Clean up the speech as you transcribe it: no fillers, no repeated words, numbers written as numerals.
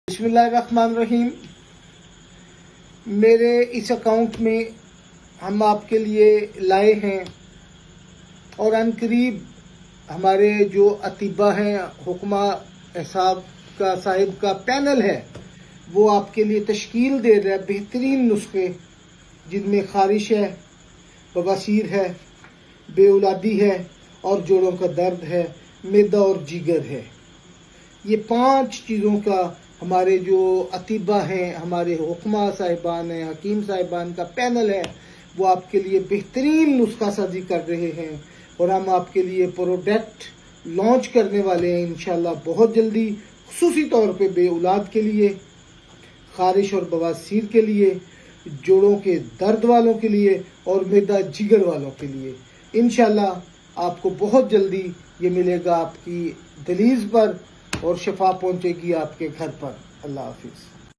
بسم اللہ الرحمن الرحیم۔ میرے اس اکاؤنٹ میں ہم آپ کے لیے لائے ہیں اور ان قریب ہمارے جو اطباء ہیں، حکمہ صاحب کا پینل ہے، وہ آپ کے لیے تشکیل دے رہا ہے بہترین نسخے، جن میں خارش ہے، بواسیر ہے، بے اولادی ہے اور جوڑوں کا درد ہے، معدہ اور جگر ہے۔ یہ 5 چیزوں کا ہمارے جو اطباء ہیں، ہمارے حکمہ صاحبان ہیں، حکیم صاحبان کا پینل ہے، وہ آپ کے لیے بہترین نسخہ سازی کر رہے ہیں اور ہم آپ کے لیے پروڈکٹ لانچ کرنے والے ہیں انشاءاللہ بہت جلدی، خصوصی طور پہ بے اولاد کے لیے، خارش اور بواسیر کے لیے، جوڑوں کے درد والوں کے لیے اور معدہ جگر والوں کے لیے۔ انشاءاللہ آپ کو بہت جلدی یہ ملے گا آپ کی دہلیز پر اور شفا پہنچے گی آپ کے گھر پر۔ اللہ حافظ۔